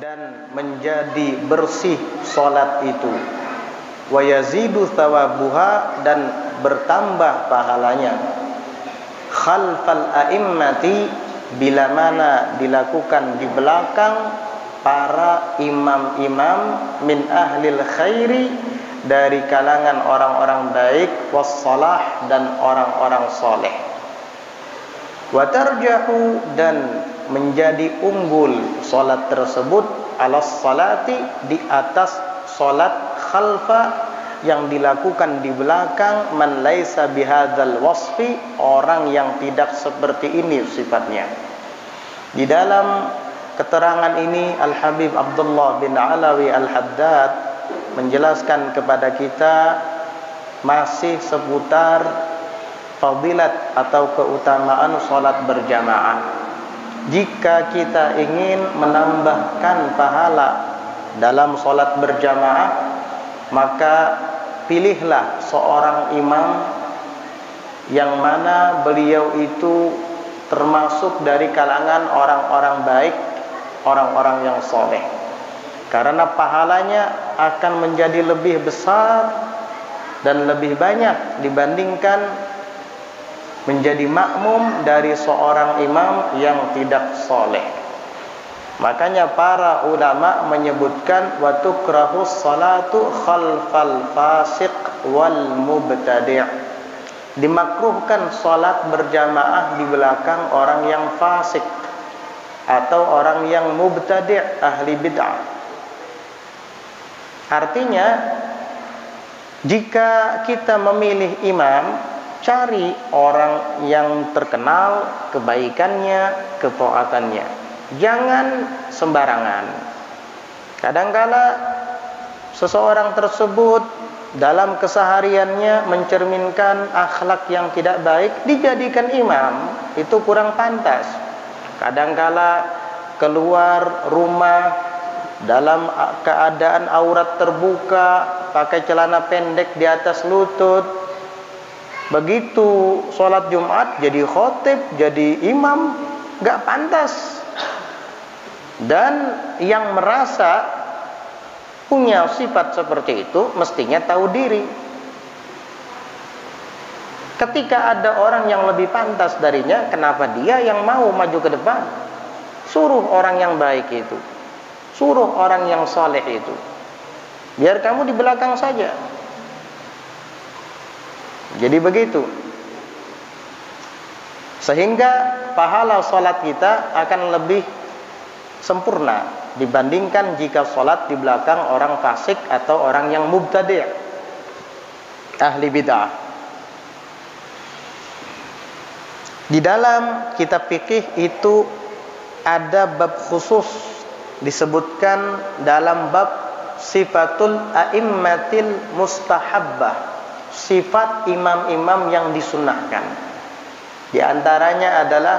dan menjadi bersih salat itu. Wa yazidu thawabuha, dan bertambah pahalanya. Khalfal a'immati, bila mana dilakukan di belakang para imam-imam, min ahlil khairi, dari kalangan orang-orang baik, wassalah, dan orang-orang soleh. Wa tarjahu, dan menjadi unggul salat tersebut, alas salati, di atas salat khalfa, yang dilakukan di belakang, man laisa bihadzal wasfi, orang yang tidak seperti ini sifatnya. Di dalam keterangan ini Al-Habib Abdullah bin Alawi Al-Haddad menjelaskan kepada kita masih seputar fadilat atau keutamaan salat berjamaah. Jika kita ingin menambahkan pahala dalam salat berjamaah, maka pilihlah seorang imam yang mana beliau itu termasuk dari kalangan orang-orang baik, orang-orang yang soleh. Karena pahalanya akan menjadi lebih besar dan lebih banyak dibandingkan menjadi makmum dari seorang imam yang tidak soleh. Makanya para ulama menyebutkan wa tukrahus salatu khalfal fasiq wal mubtadi'. Dimakruhkan salat berjamaah di belakang orang yang fasik atau orang yang mubtadi', ahli bid'ah. Artinya, jika kita memilih imam, cari orang yang terkenal kebaikannya, ketaatannya. Jangan sembarangan. Kadangkala seseorang tersebut dalam kesehariannya mencerminkan akhlak yang tidak baik, dijadikan imam, itu kurang pantas. Kadangkala keluar rumah dalam keadaan aurat terbuka, pakai celana pendek di atas lutut. Begitu sholat Jumat jadi khotib, jadi imam, gak pantas. Dan yang merasa punya sifat seperti itu mestinya tahu diri. Ketika ada orang yang lebih pantas darinya, kenapa dia yang mau maju ke depan? Suruh orang yang baik itu, suruh orang yang saleh itu, biar kamu di belakang saja. Jadi begitu. Sehingga pahala salat kita akan lebih sempurna dibandingkan jika salat di belakang orang fasik atau orang yang mubtadi', ahli bid'ah. Di dalam kitab fikih itu ada bab khusus disebutkan dalam bab sifatul a'immatil mustahabbah, sifat imam-imam yang disunahkan. Di antaranya adalah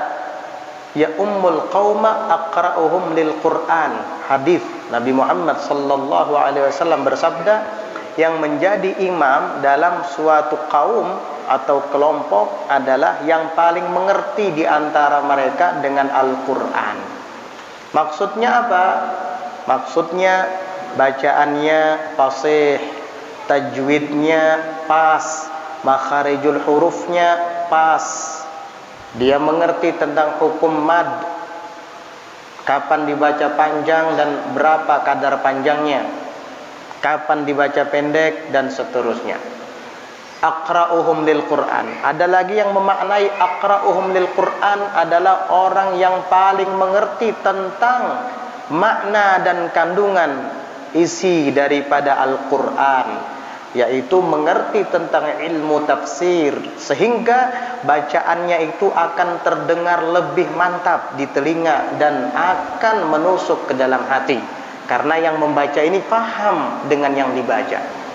ya ummul qauma aqra'uhum lil Qur'an. Hadis Nabi Muhammad sallallahu alaihi wasallam bersabda, yang menjadi imam dalam suatu kaum atau kelompok adalah yang paling mengerti di antara mereka dengan Al-Qur'an. Maksudnya apa? Maksudnya bacaannya fasih, tajwidnya pas, makharijul hurufnya pas. Dia mengerti tentang hukum mad, kapan dibaca panjang dan berapa kadar panjangnya, kapan dibaca pendek, dan seterusnya. Aqra'uhum lil Qur'an. Ada lagi yang memaknai aqra'uhum lil Qur'an adalah orang yang paling mengerti tentang makna dan kandungan isi daripada Al-Qur'an, yaitu mengerti tentang ilmu tafsir, sehingga bacaannya itu akan terdengar lebih mantap di telinga dan akan menusuk ke dalam hati, karena yang membaca ini paham dengan yang dibaca.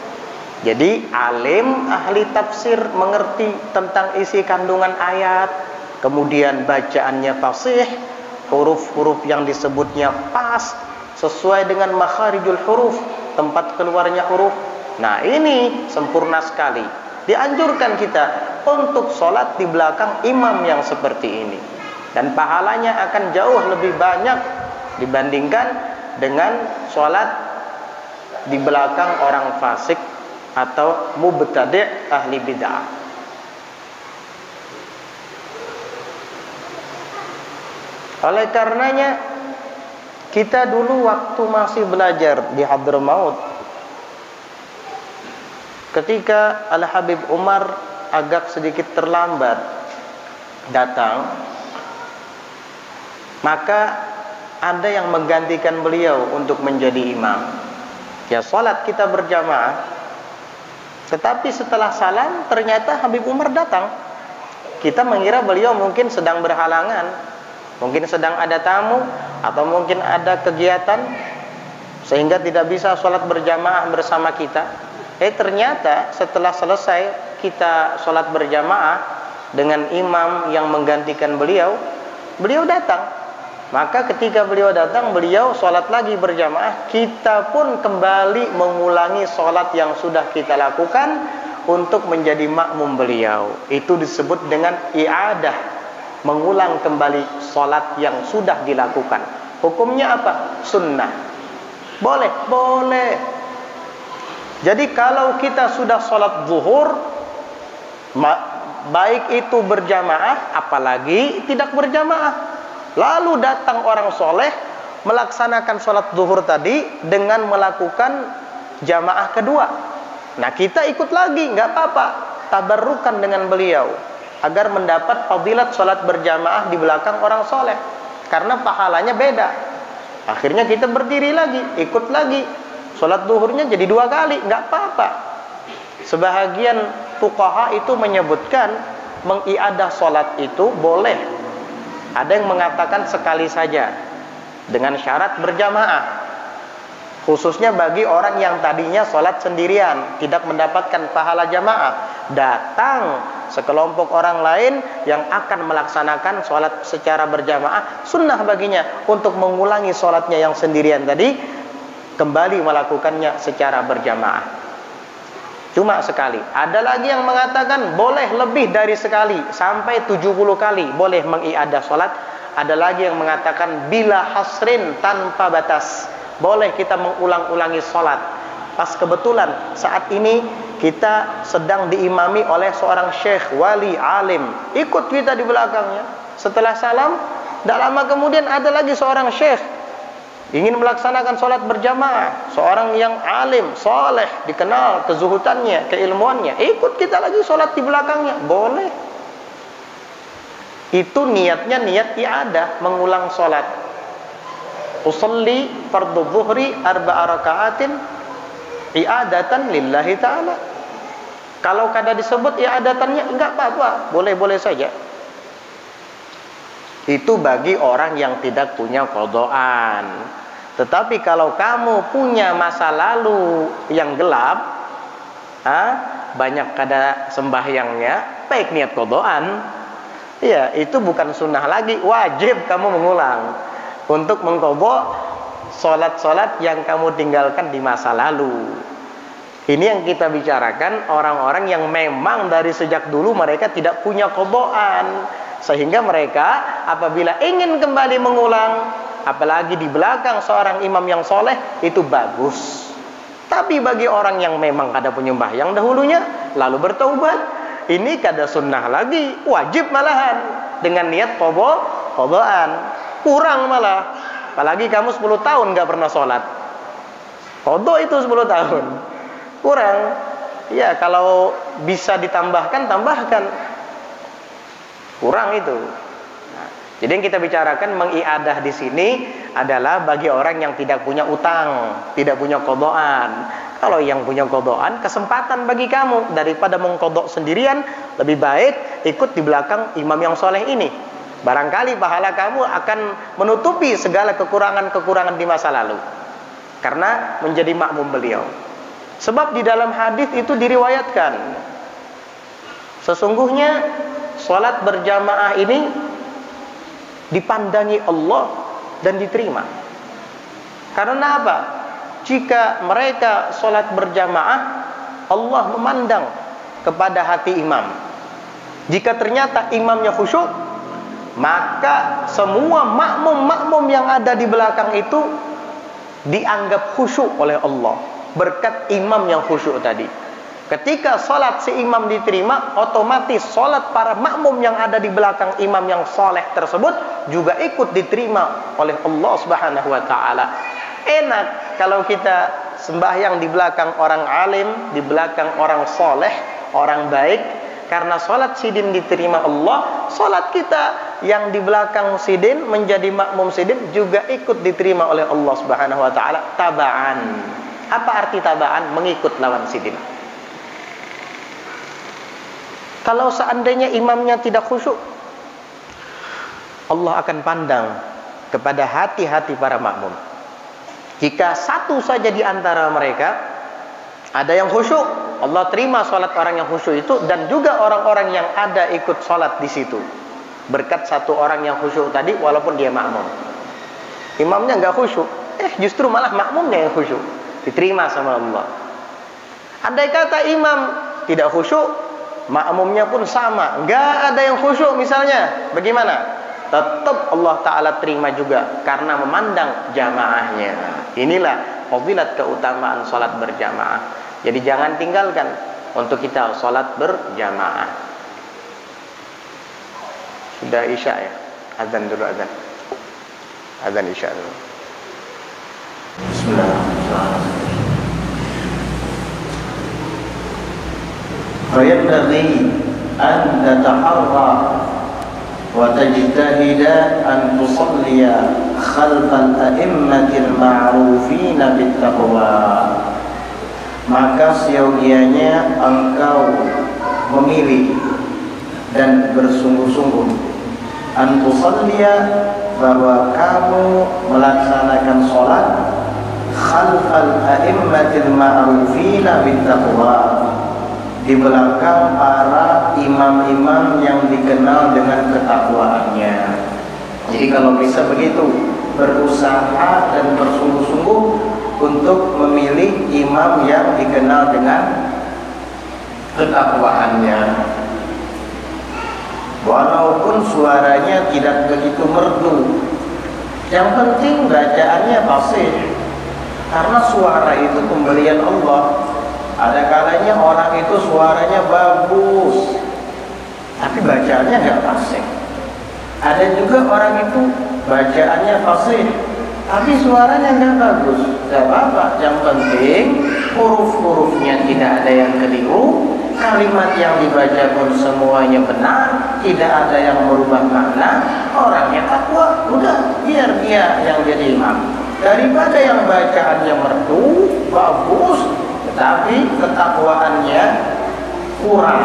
Jadi alim ahli tafsir mengerti tentang isi kandungan ayat, kemudian bacaannya fasih, huruf-huruf yang disebutnya pas sesuai dengan makharijul huruf, tempat keluarnya huruf. Nah, ini sempurna sekali. Dianjurkan kita untuk sholat di belakang imam yang seperti ini, dan pahalanya akan jauh lebih banyak dibandingkan dengan sholat di belakang orang fasik atau mubtadi' ahli bid'ah. Oleh karenanya kita dulu waktu masih belajar di Hadramaut, ketika Al-Habib Umar agak sedikit terlambat datang, maka ada yang menggantikan beliau untuk menjadi imam. Ya, sholat kita berjamaah, tetapi setelah salam ternyata Habib Umar datang. Kita mengira beliau mungkin sedang berhalangan, mungkin sedang ada tamu, atau mungkin ada kegiatan sehingga tidak bisa sholat berjamaah bersama kita. Ternyata setelah selesai kita sholat berjamaah dengan imam yang menggantikan beliau, beliau datang. Maka ketika beliau datang, beliau sholat lagi berjamaah. Kita pun kembali mengulangi sholat yang sudah kita lakukan untuk menjadi makmum beliau. Itu disebut dengan i'adah, mengulang kembali sholat yang sudah dilakukan. Hukumnya apa? Sunnah. Boleh, boleh. Jadi kalau kita sudah sholat zuhur, baik itu berjamaah, apalagi tidak berjamaah, lalu datang orang soleh melaksanakan sholat zuhur tadi dengan melakukan jamaah kedua, nah kita ikut lagi, nggak apa-apa, tabarrukan dengan beliau agar mendapat fadilat sholat berjamaah di belakang orang soleh, karena pahalanya beda. Akhirnya kita berdiri lagi, ikut lagi, sholat zuhurnya jadi 2 kali, nggak apa-apa. Sebahagian fuqaha itu menyebutkan mengiadah sholat itu boleh. Ada yang mengatakan sekali saja dengan syarat berjamaah, khususnya bagi orang yang tadinya sholat sendirian tidak mendapatkan pahala jamaah, datang sekelompok orang lain yang akan melaksanakan sholat secara berjamaah, sunnah baginya untuk mengulangi sholatnya yang sendirian tadi, kembali melakukannya secara berjamaah. Cuma sekali. Ada lagi yang mengatakan boleh lebih dari sekali, sampai 70 kali boleh mengiadah sholat. Ada lagi yang mengatakan bila hasrin, tanpa batas, boleh kita mengulang-ulangi sholat. Pas kebetulan saat ini kita sedang diimami oleh seorang syekh, wali, alim, ikut kita di belakangnya. Setelah salam, tidak lama kemudian ada lagi seorang syekh ingin melaksanakan sholat berjamaah, seorang yang alim, soleh, dikenal kezuhutannya, keilmuannya, ikut kita lagi sholat di belakangnya, boleh. Itu niatnya niat i'adah, mengulang sholat. Usolli fardhu zuhri 4 raka'atin i'adatan lillahi ta'ala. Kalau kada disebut i'adatannya, enggak apa-apa, boleh-boleh saja. Itu bagi orang yang tidak punya qadhaan. Tetapi kalau kamu punya masa lalu yang gelap, banyak kada sembahyangnya, baik niat qadhaan, ya itu bukan sunnah lagi, wajib kamu mengulang untuk mengqadha sholat-sholat yang kamu tinggalkan di masa lalu. Ini yang kita bicarakan orang-orang yang memang dari sejak dulu mereka tidak punya qadhaan, sehingga mereka apabila ingin kembali mengulang, apalagi di belakang seorang imam yang soleh, itu bagus. Tapi bagi orang yang memang kada penyembah yang dahulunya lalu bertaubat, ini kada sunnah lagi, wajib malahan dengan niat qadhaan. Kurang malah. Apalagi kamu 10 tahun gak pernah sholat, qadha itu 10 tahun kurang. Ya kalau bisa ditambahkan, tambahkan. Kurang itu. Jadi yang kita bicarakan mengiadah di sini adalah bagi orang yang tidak punya utang, tidak punya qadhaan. Kalau yang punya qadhaan, kesempatan bagi kamu daripada mengqadha sendirian, lebih baik ikut di belakang imam yang soleh ini. Barangkali pahala kamu akan menutupi segala kekurangan-kekurangan di masa lalu, karena menjadi makmum beliau. Sebab di dalam hadis itu diriwayatkan, sesungguhnya sholat berjamaah ini dipandangi Allah dan diterima. Karena apa? Jika mereka sholat berjamaah, Allah memandang kepada hati imam. Jika ternyata imamnya khusyuk, maka semua makmum-makmum yang ada di belakang itu dianggap khusyuk oleh Allah berkat imam yang khusyuk tadi. Ketika salat si imam diterima, otomatis salat para makmum yang ada di belakang imam yang saleh tersebut juga ikut diterima oleh Allah Subhanahu wa taala. Enak kalau kita sembahyang di belakang orang alim, di belakang orang saleh, orang baik, karena salat sidin diterima Allah, salat kita yang di belakang sidin menjadi makmum sidin juga ikut diterima oleh Allah Subhanahu wa taala tabaan. Apa arti tabaan? Mengikut lawan sidin. Kalau seandainya imamnya tidak khusyuk, Allah akan pandang kepada hati-hati para makmum. Jika satu saja di antara mereka ada yang khusyuk, Allah terima salat orang yang khusyuk itu, dan juga orang-orang yang ada ikut salat di situ berkat satu orang yang khusyuk tadi, walaupun dia makmum. Imamnya nggak khusyuk, justru malah makmumnya yang khusyuk, diterima sama Allah. Andai kata imam tidak khusyuk, makmumnya pun sama, nggak ada yang khusyuk misalnya, bagaimana? Tetap Allah Ta'ala terima juga karena memandang jamaahnya. Inilah fadilat keutamaan salat berjamaah. Jadi jangan tinggalkan untuk kita salat berjamaah. Sudah isya ya? Azan dulu, azan. Azan isya dulu. Bismillahirrahmanirrahim. فينبغي أن تتحرى وتجتهد أن تصلي خلف الأئمة المعروفين بالتقوى. Maka seyogianya engkau memilih dan bersungguh-sungguh an tusalliya, bahwa kamu melaksanakan sholat khalfal a'immatil ma'rufina bittaqwa, di belakang para imam-imam yang dikenal dengan ketakwaannya. Jadi kalau bisa begitu, berusaha dan bersungguh-sungguh untuk memilih imam yang dikenal dengan ketakwaannya. Walaupun suaranya tidak begitu merdu, yang penting bacaannya fasih, karena suara itu pemberian Allah. Ada kalanya orang itu suaranya bagus, tapi bacaannya nggak fasih. Ada juga orang itu bacaannya fasih, tapi suaranya nggak bagus. Tidak apa-apa, yang penting huruf-hurufnya tidak ada yang keliru, kalimat yang dibaca pun semuanya benar, tidak ada yang merubah makna. Orangnya takwa, udah biar dia yang jadi imam, daripada yang bacaannya merdu, bagus, tetapi ketakwaannya kurang,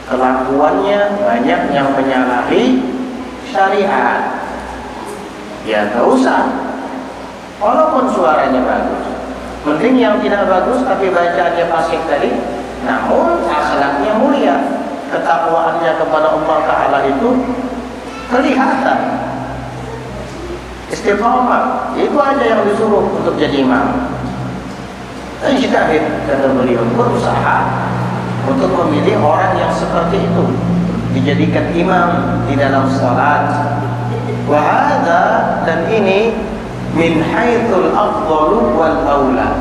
kelakuannya banyak yang menyalahi syariat. Ya gak usah, walaupun suaranya bagus. Mending yang tidak bagus tapi bacaannya fasih tadi, namun akhlaknya mulia, ketakwaannya kepada Allah Ta'ala itu kelihatan. Istiqamah, itu aja yang disuruh untuk jadi imam. Ijtihad, kata beliau, berusaha untuk memilih orang yang seperti itu, dijadikan imam di dalam salat. Wa hadza, dan ini min haitsul afdalu wal aula.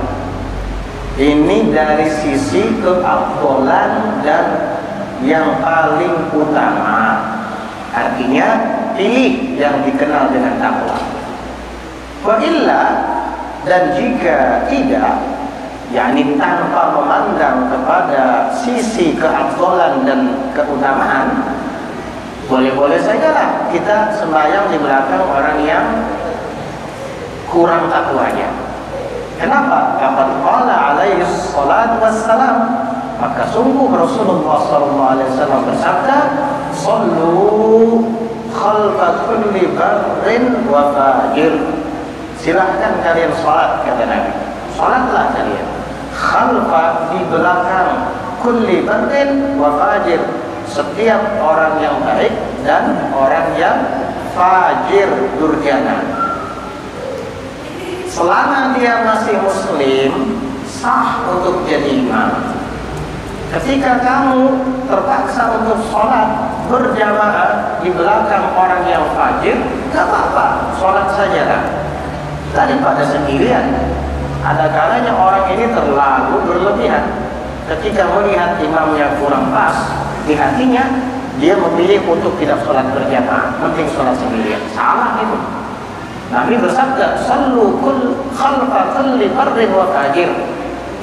Ini dari sisi keafdalan dan yang paling utama. Artinya pilih yang dikenal dengan takwa. Wa illa, dan jika tidak, yakni tanpa memandang kepada sisi keafdalan dan keutamaan, boleh-boleh saja lah kita sembahyang di belakang orang yang kurang takwanya. Kenapa? Faqad qala alaihi salatu wassalam, maka sungguh Rasulullah SAW bersabda, sallu khalfa kulli barrin wa fajir. Silahkan kalian salat, kata Nabi, salatlah kalian khalfa, di belakang, kulli barrin wa fajir, setiap orang yang baik dan orang yang fajir, durjana. Selama dia masih muslim, sah untuk jadi imam. Ketika kamu terpaksa untuk sholat berjamaah di belakang orang yang fajir, gak apa-apa, sholat sajalah. daripada sendirian. Ada kalanya orang ini terlalu berlebihan. Ketika melihat imamnya kurang pas di hatinya, dia memilih untuk tidak sholat berjamaah, penting sholat sendirian. Salah itu. Nabi bersabda, "Sallu khalfa kulli barrin wa fajir."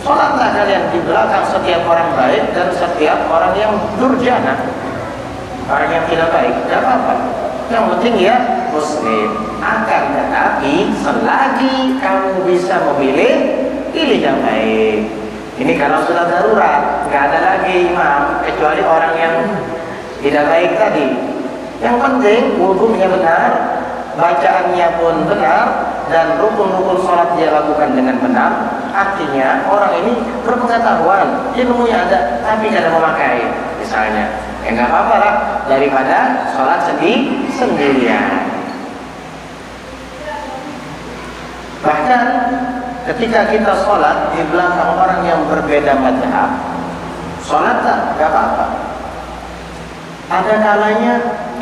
Sholatlah kalian di belakang setiap orang baik dan setiap orang yang durjana, orang yang tidak baik. Tidak apa-apa. Yang penting ya muslim. Akan tetapi selagi kamu bisa memilih, pilih yang baik. Ini kalau sudah darurat, nggak ada lagi imam kecuali orang yang tidak baik tadi. Yang penting wudunya benar, bacaannya pun benar, dan rukun-rukun sholat dia lakukan dengan benar. Artinya orang ini berpengetahuan, ilmunya ada, tapi tidak memakai misalnya. Ya nggak apa-apa lah, daripada sholat sendirian. Bahkan ketika kita sholat di belakang orang yang berbeda mazhab, sholat tak, nggak apa-apa. Ada kalanya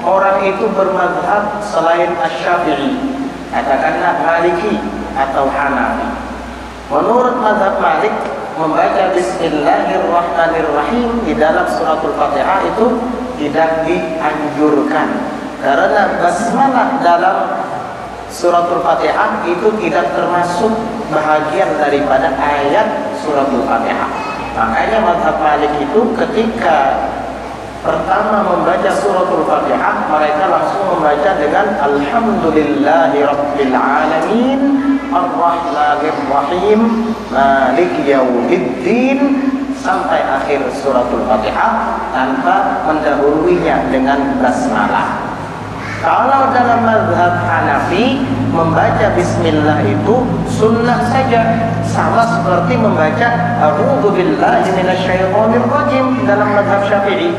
orang itu bermazhab selain Asy-Syafi'i, katakanlah Maliki atau Hanafi. Menurut mazhab Malik, membaca Bismillahirrahmanirrahim di dalam suratul Fatihah itu tidak dianjurkan, karena basmalah dalam suratul Fatihah itu tidak termasuk bahagian daripada ayat suratul Fatihah. Makanya mazhab Malik itu ketika pertama membaca suratul Fatihah, mereka langsung membaca dengan Alhamdulillahi Rabbil Alamin Ar-Rahmanir Rahim Maliki Yaumiddin sampai akhir suratul Fatihah tanpa mendahuluinya dengan basmalah. Kalau dalam mazhab Hanafi membaca bismillah itu sunnah saja, sama seperti membaca A'udzu billahi minasyaitonir rajim dalam mazhab Syafi'i.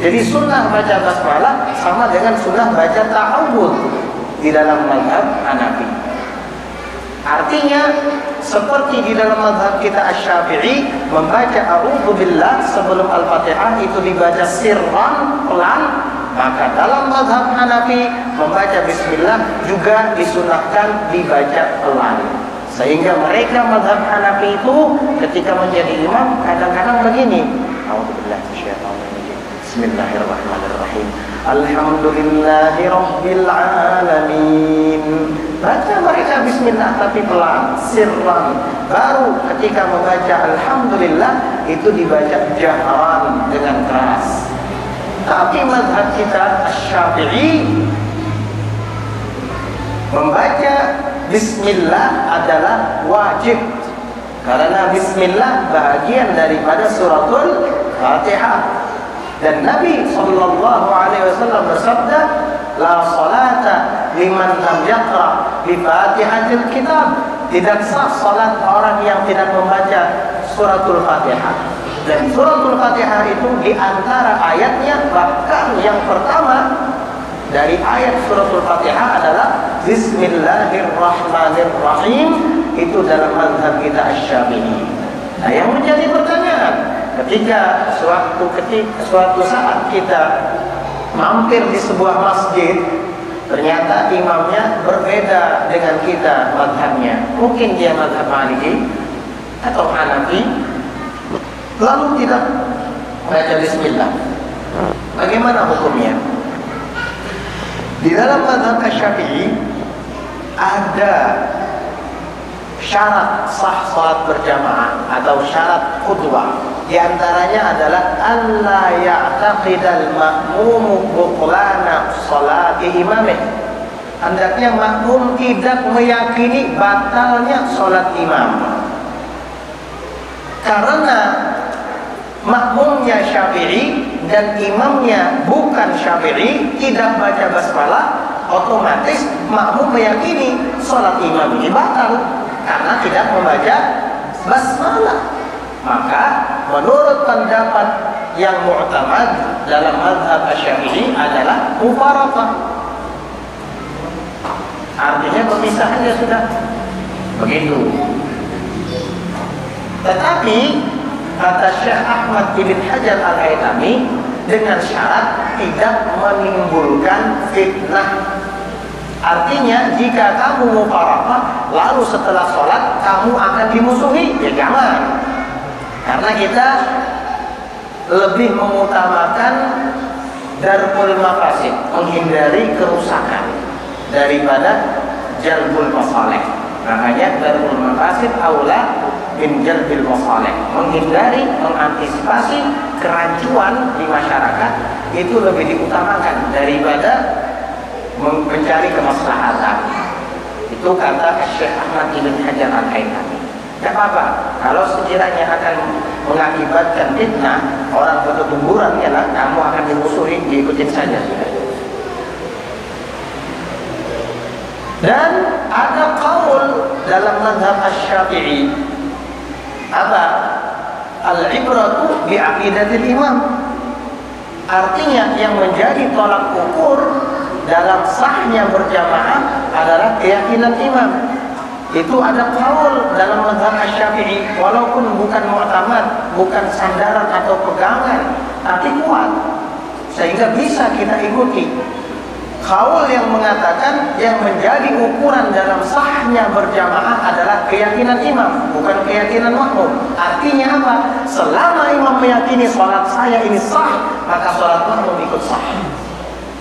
Jadi sunnah baca basmalah sama dengan sunnah baca ta'awudz di dalam mazhab Hanafi. Artinya seperti di dalam mazhab kita Asy-Syafi'i, membaca A'udzu billah sebelum Al-Fatihah itu dibaca sirran, pelan. Maka dalam mazhab Hanafi membaca bismillah juga disunahkan dibaca pelan. Sehingga mereka mazhab Hanafi itu ketika menjadi imam kadang-kadang begini, A'udzubillahi minasyaitonir rajim. Bismillahirrahmanirrahim. Alhamdulillahi Rabbil Alamin. Baca mereka bismillah tapi pelan, sirran. Baru ketika membaca alhamdulillah itu dibaca jahran dengan keras. Tapi mazhab kita Asy-Syafi'i membaca bismillah adalah wajib, karena bismillah bahagian daripada suratul Fatihah. Dan Nabi sallallahu alaihi wasallam bersabda, la salata liman lam yaqra bi Fatihatil Kitab. Tidak sah salat orang yang tidak membaca suratul Fatihah. Dan suratul Fatihah itu di antara ayatnya, bahkan yang pertama dari ayat suratul Fatihah adalah Bismillahirrahmanirrahim. Itu dalam mazhab kita Asy-Syafi'i. Nah, yang menjadi pertanyaan, ketika suatu saat kita mampir di sebuah masjid, ternyata imamnya berbeda dengan kita mazhabnya. Mungkin dia mazhab Maliki atau Hanafi, lalu tidak baca bismillah. Bagaimana hukumnya? Di dalam mazhab Asy-Syafi'i ada syarat sah salat berjamaah atau syarat khutbah. Di antaranya adalah alla ya'taqidal ma'mumu butlana salati imamih. Hendaknya makmum tidak meyakini batalnya salat imam. Karena makmumnya Syafi'i dan imamnya bukan Syafi'i, tidak baca basmalah, otomatis makmum meyakini salat imam ini batal karena tidak membaca basmalah. Maka menurut pendapat yang mu'tamad dalam mazhab Asy-Syafi'i adalah mufaraqah. Artinya pemisahannya sudah begitu. Tetapi kata Syekh Ahmad bin Hajar Al-Haytami, dengan syarat tidak menimbulkan fitnah. Artinya jika kamu mufaraqah lalu setelah sholat kamu akan dimusuhi, ya jangan. Karena kita lebih mengutamakan darul mafasid, menghindari kerusakan daripada jalbul masalih. Makanya darul mafasid aula min jalbil masalih. Menghindari, mengantisipasi kerancuan di masyarakat itu lebih diutamakan daripada mencari kemaslahatan. Itu kata Syekh Ahmad Ibn Hajar Al-Haytami. Tidak apa-apa kalau sekiranya akan mengakibatkan fitnah, orang berketumburan, ya lah, kamu akan dimusuhi, diikutin saja. Dan ada qaul dalam mazhab Asy-Syafi'i, apa? Al-ibratu bi aqidatil imam. Artinya yang menjadi tolak ukur dalam sahnya berjamaah adalah keyakinan imam. Itu ada qaul dalam mazhab Asy-Syafi'i, walaupun bukan mu'tamad, bukan sandaran atau pegangan, tapi kuat sehingga bisa kita ikuti. Qaul yang mengatakan yang menjadi ukuran dalam sahnya berjamaah adalah keyakinan imam, bukan keyakinan makmum. Artinya apa? Selama imam meyakini sholat saya ini sah, maka sholat makmum ikut sah.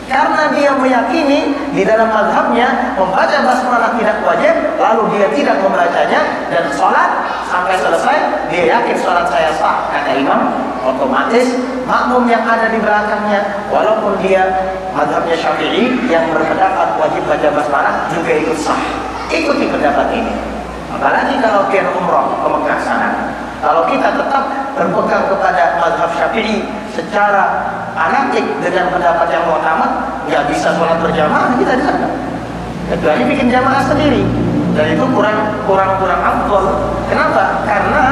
Karena dia meyakini di dalam mazhabnya membaca basmalah tidak wajib, lalu dia tidak membacanya dan sholat sampai selesai, dia yakin sholat saya sah. Kata imam, otomatis makmum yang ada di belakangnya, walaupun dia mazhabnya Syafi'i yang berpendapat wajib baca basmalah, juga ikut sah. Ikuti pendapat ini. Apalagi kalau dia umroh ke Mekah sana. Kalau kita tetap berpegang kepada mazhab Syafi'i secara fanatik dengan pendapat yang mu'tamad, nggak bisa sholat berjamaah kita di sana. Kecuali bikin jamaah sendiri, dan itu kurang afdol. Kenapa? Karena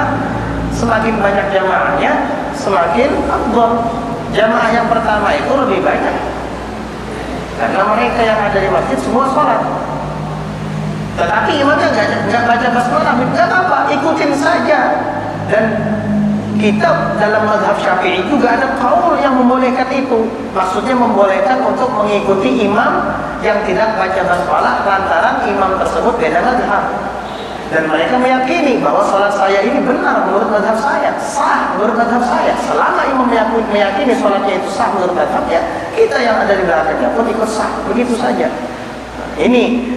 semakin banyak jamaahnya, semakin afdol. Jamaah yang pertama itu lebih banyak, karena mereka yang ada di masjid semua sholat. Tetapi imamnya nggak baca basmalah, nggak apa, ikutin saja. Dan kitab dalam mazhab Syafi'i juga ada qaul yang membolehkan itu. Maksudnya membolehkan untuk mengikuti imam yang tidak baca basmalah lantaran imam tersebut beda mazhab. Dan mereka meyakini bahwa sholat saya ini benar menurut mazhab saya, sah menurut mazhab saya. Selama imam meyakini sholatnya itu sah menurut mazhabnya, kita yang ada di belakangnya pun ikut sah, begitu saja. Ini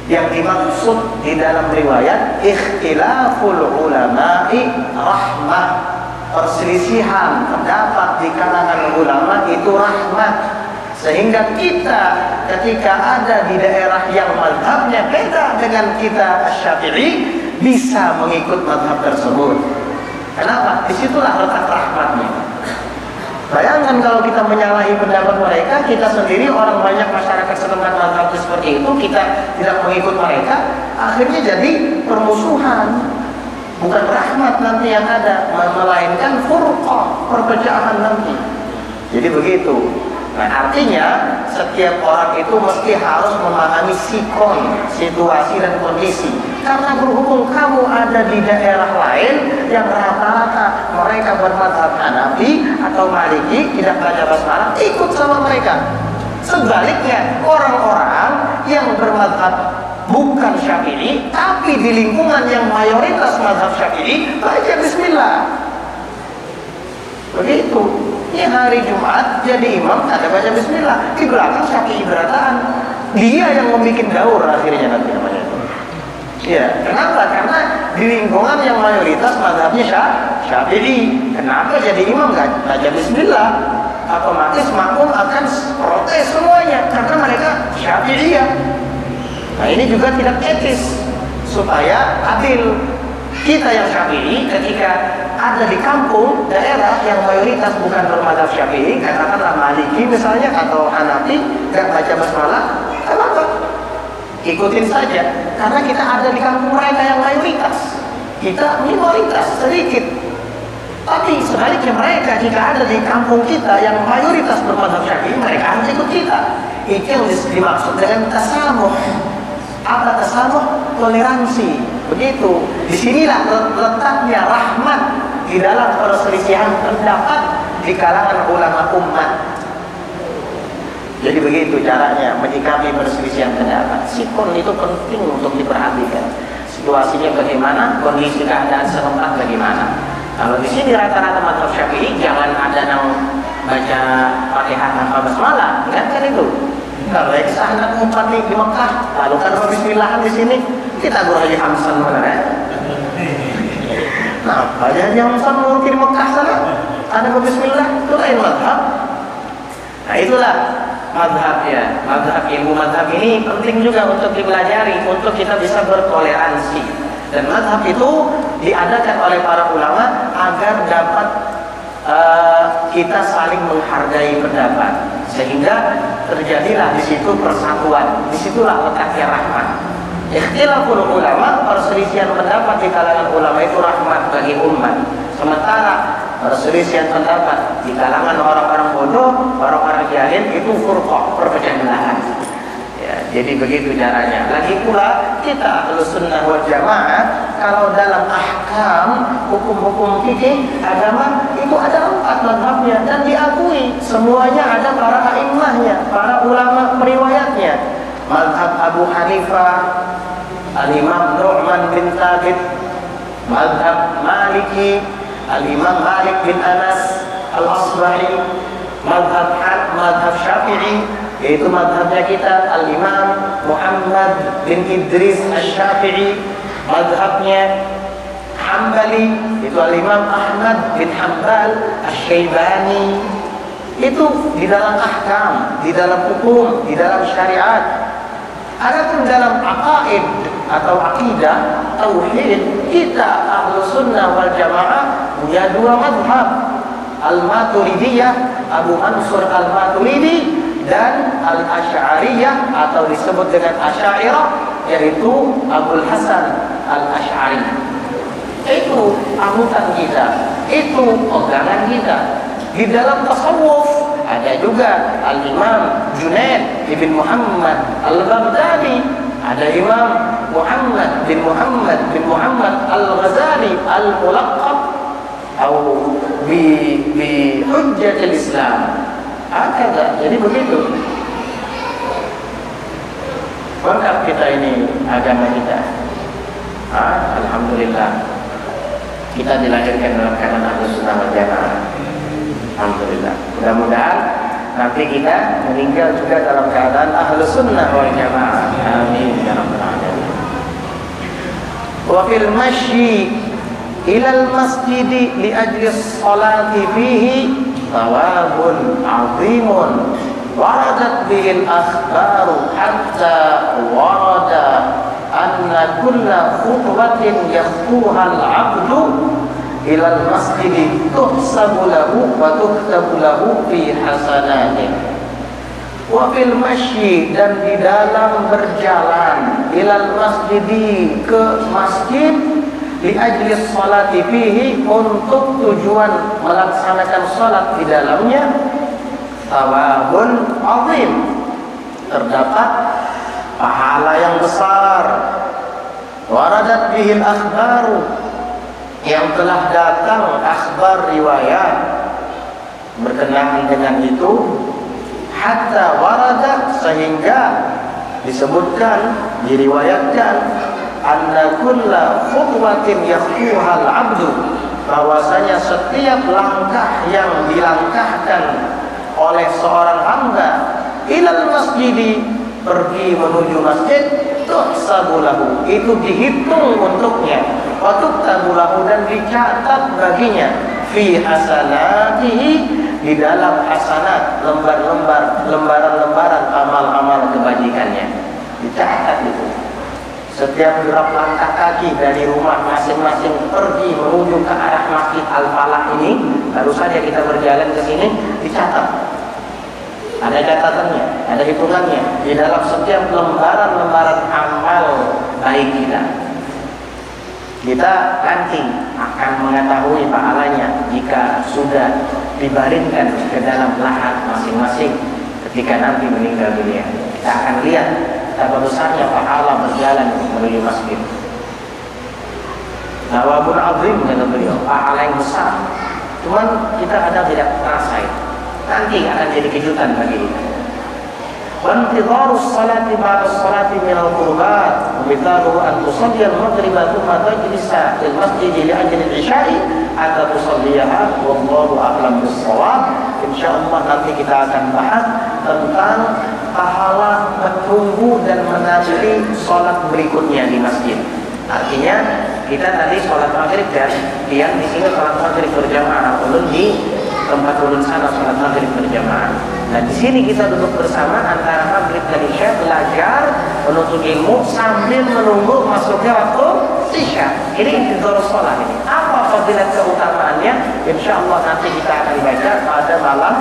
yang dimaksud di dalam riwayat ikhtilaful ulama'i rahmah. Perselisihan pendapat di kalangan ulama itu rahmat. Sehingga kita ketika ada di daerah yang mazhabnya beda dengan kita Syafi'i, bisa mengikut mazhab tersebut. Kenapa? Disitulah letak rahmatnya. Bayangkan kalau kita menyalahi pendapat mereka, kita sendiri orang banyak masyarakat setempat mazhab seperti itu, kita tidak mengikut mereka, akhirnya jadi permusuhan. Bukan rahmat nanti yang ada, melainkan furqah, perpecahan nanti. Jadi begitu. Nah, artinya setiap orang itu mesti harus memahami sikon, situasi dan kondisi. Karena berhubung kamu ada di daerah lain yang rata-rata mereka bermadzhab Hanafi atau Maliki, tidak baca basmalah, ikut sama mereka. Sebaliknya, orang-orang yang bermadzhab bukan Syafi'i, tapi di lingkungan yang mayoritas mazhab Syafi'i, baca bismillah. Begitu. Ini hari Jumat jadi imam ada baca bismillah, di belakang Syafi'i berataan. Dia yang membuat daur akhirnya nanti namanya. Ya, kenapa? Karena di lingkungan yang mayoritas mazhabnya Syafi'i. Kenapa jadi imam nggak baca bismillah? Otomatis makmum akan protes semuanya karena mereka Syafi'iyah. Nah, ini juga tidak etis. Supaya adil, kita yang Syafi'i ketika ada di kampung daerah yang mayoritas bukan bermadzhab Syafi'i, katakanlah Maliki misalnya atau Hanafi, nggak baca basmalah, kenapa? Ikutin saja, karena kita ada di kampung mereka yang mayoritas, kita minoritas sedikit. Tapi sebaliknya mereka jika ada di kampung kita yang mayoritas bermadzhab Syafi'i, mereka harus ikut kita. Itu yang dimaksud dengan tasamuh. Apa tasamuh? Toleransi. Begitu. Disinilah letaknya rahmat di dalam perselisihan pendapat di kalangan ulama umat. Jadi begitu caranya menyikapi perselisihan pendapat. Sikon itu penting untuk diperhatikan. Situasinya bagaimana, kondisi keadaan setempat bagaimana. Kalau di sini rata-rata mazhab Syafi'i jangan ada yang baca Fatihah tanpa basmalah, kan itu. Kalau yang sana umpat di Mekah, lalu kan bismillahan di sini, kita guru Haji Hamsan mana ya? Nah, Haji Hamsan mungkin di Mekah sana, ada bismillah, itu lain mazhab. Nah itulah mazhab ya, mazhab ilmu mazhab ini penting juga untuk dipelajari, untuk kita bisa bertoleransi. Dan mazhab itu diadakan oleh para ulama agar dapat kita saling menghargai pendapat, sehingga terjadilah di situ persatuan. Disitulah letaknya rahmat. Ikhtilaful ulama, perselisihan pendapat di kalangan ulama itu rahmat bagi umat. Sementara perselisihan pendapat di kalangan orang-orang bodoh, orang-orang jahil itu furqah, perpecahan belahan. Ya, jadi begitu caranya. Lagi pula kita Ahlus Sunnah wal Jamaah kalau dalam ahkam hukum-hukum fikih agama itu ada 4 mazhabnya dan diakui semuanya, ada para a'immahnya, para ulama periwayatnya. Mazhab Abu Hanifah, Al-Imam Nu'man bin Thabit. Mazhab Maliki, Al-Imam Malik bin Anas Al-Asbahi. Mazhab Syafi'i, yaitu mazhabnya kita Al-Imam Muhammad bin Idris Al-Syafi'i. Mazhabnya Hambali, itu Al-Imam Ahmad bin Hanbal Al-Syaibani. Itu di dalam ahkam, di dalam hukum, di dalam syariat. Adapun dalam aqaid atau akidah, tauhid, kita Ahlus Sunnah wal Jamaah punya 2 mazhab. Al-Maturidiyah, Abu Mansur Al-Maturidi, dan Al-Asy'ariyah atau disebut dengan Asy'ariyah, yaitu Abul Hasan Al-Asy'ari. Itu anutan kita, itu pegangan kita. Di dalam tasawuf ada juga Al-Imam Junaid ibn Muhammad Al-Baghdadi, ada Imam Muhammad bin Muhammad Al-Ghazali Al-Mulaqab atau bi Hujjatul Islam. Ada, jadi begitu. Lengkap kita ini agama kita. Alhamdulillah. Kita dilahirkan dalam keadaan Ahlus Sunnah wal Jamaah. Alhamdulillah. Mudah-mudahan nanti kita meninggal juga dalam keadaan Ahlus Sunnah wal Jamaah. Amin ya rabbal alamin. Wa fil masyi ilal masjid li ajli sholati fihi thawabun 'azimun waradat bihil akhbaru hatta warada anna kulla khutwatin yakhtuha al-'abdu ilal masjid tuhsabu lahu wa tuktabu lahu fi hasanatih. Wa fil masyi, dan di dalam berjalan, ilal masjidi, ke masjid, li ajli sholati fihi, untuk tujuan melaksanakan sholat di dalamnya, thawabun azim, terdapat pahala yang besar. Waradat bihil akhbaru, yang telah datang akhbar riwayat berkenaan dengan itu, hatta warada, sehingga disebutkan, diriwayatkan, anna kulla khutwatin yakhtuha al-'abdu, bahwasanya setiap langkah yang dilangkahkan oleh seorang hamba ilal masjidi, pergi menuju masjid, tuhsabu lahu, itu dihitung untuknya, wa tuktabu lahu, dan dicatat baginya, fi hasanatihi, di dalam hasanat, lembaran-lembaran amal-amal kebajikannya, dicatat itu. Setiap gerak langkah kaki dari rumah masing-masing pergi menuju ke arah Masjid Al-Falah ini, baru saja kita berjalan ke sini, dicatat. Ada catatannya, ada hitungannya di dalam setiap lembaran-lembaran amal baik kita. Kita nanti akan mengetahui pahalanya jika sudah dibaringkan ke dalam lahat masing-masing ketika nanti meninggal dunia. Kita akan lihat betapa besarnya pahala berjalan menuju masjid. Thawabun azim, kata beliau, pahala yang besar. Cuman kita kadang tidak terasa itu. Nanti akan jadi kejutan bagi kita. وانتظار الصلاة بعد الصلاة من القربات ومثاله أن تصلي المغرب ثم تجلس في المسجد لأجل العشاء حتى تصليها والله أعلم بالصواب. Insyaallah nanti kita akan bahas tentang pahala menunggu dan menanti sholat berikutnya di masjid. Artinya kita tadi sholat maghrib dan yang di sini sholat maghrib berjamaah, ulun di tempat ulun sana sholat maghrib berjamaah. Nah di sini kita duduk bersama antara maghrib dan isya belajar menuntut ilmu sambil menunggu masuknya waktu isya. Ini intidhar sholat ini. Apa fadilat keutamaannya? Insyaallah nanti kita akan baca pada malam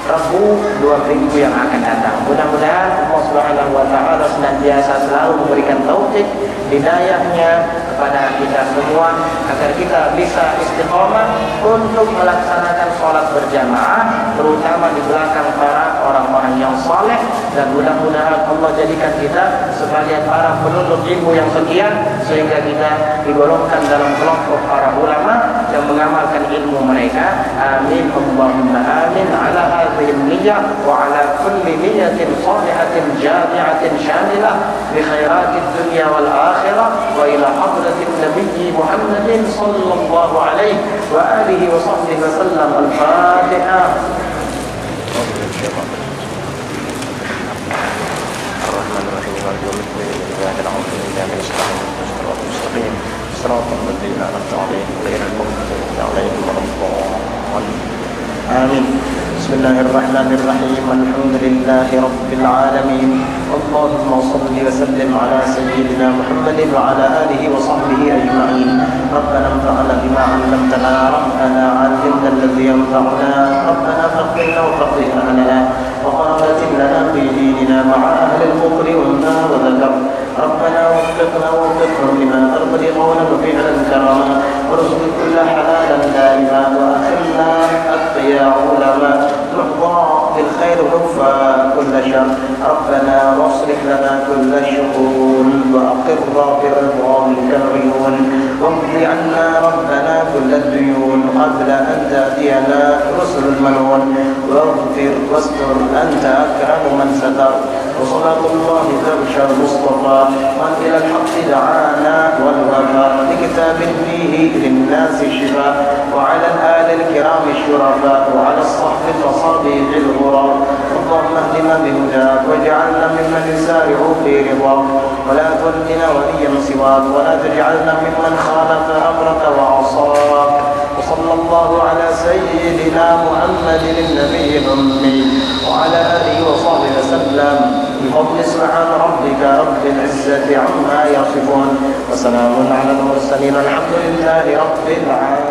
Rabu 2 minggu yang akan datang. Mudah-mudahan Allah Subhanahu wa taala senantiasa selalu memberikan taufik hidayahnya kepada kita semua agar kita bisa istiqomah untuk melaksanakan sholat berjamaah, terutama di belakang para orang-orang yang saleh, dan mudah-mudahan Allah jadikan kita sebagai para penuntut ilmu yang sekian sehingga kita digolongkan dalam kelompok para ulama yang mengamalkan ilmu mereka. Amin Allahumma amin. Ala hadhihi niyyah wa ala kulli niyyatin salihatin jami'atin shamilah bi khairatid dunya wal akhirah wa ila hadratin nabiyyi Muhammadin sallallahu alaihi wa alihi wa sahbihi wa sallam. Al-Fatihah. Ar-Rahmanir-Rahim. Amin. Bismillahirrahmanirrahim. Alhamdulillahi rabbil alamin. Allahumma shalli wa sallim ala sayyidina Muhammadin wa ala alihi wa sahbihi ajma'in. Rabbana anfa'na bima 'allamtana, rabbana 'allimna alladhi yanfa'una, rabbana faqihna wa faqih ahlana wa qarabatin lana fi dinina ma'a ahli al-kufri wal nar wa dhakar. ربنا وفقنا ووفقهم لما ترضي قولا وفعلا كرما وارزق كل حلالا دائما واخرنا اتقياء علماء نحظى بالخير ونوفى كل شر. ربنا واصلح لنا كل الشؤون واقر برضا منك العيون واقض عنا ربنا كل الديون قبل ان تاتينا رسل المنون واغفر واستر انت اكرم من ستر. وصلاة الله تغشى المصطفى من إلى الحق دعانا والوفاء بكتاب فيه للناس شفاء وعلى الآل الكرام الشرفاء وعلى الصحب الفصابيح الغراب. اللهم اهدنا بهداك واجعلنا ممن يسارع في رضاك ولا تولنا وليا سواك ولا تجعلنا ممن خالف أمرك وعصاك. وصلى الله على سيدنا محمد النبي الأمي وعلى آله وصحبه وسلم بفضل سبحان ربك رب العزة عما يصفون وسلام على المرسلين الحمد لله رب العالمين.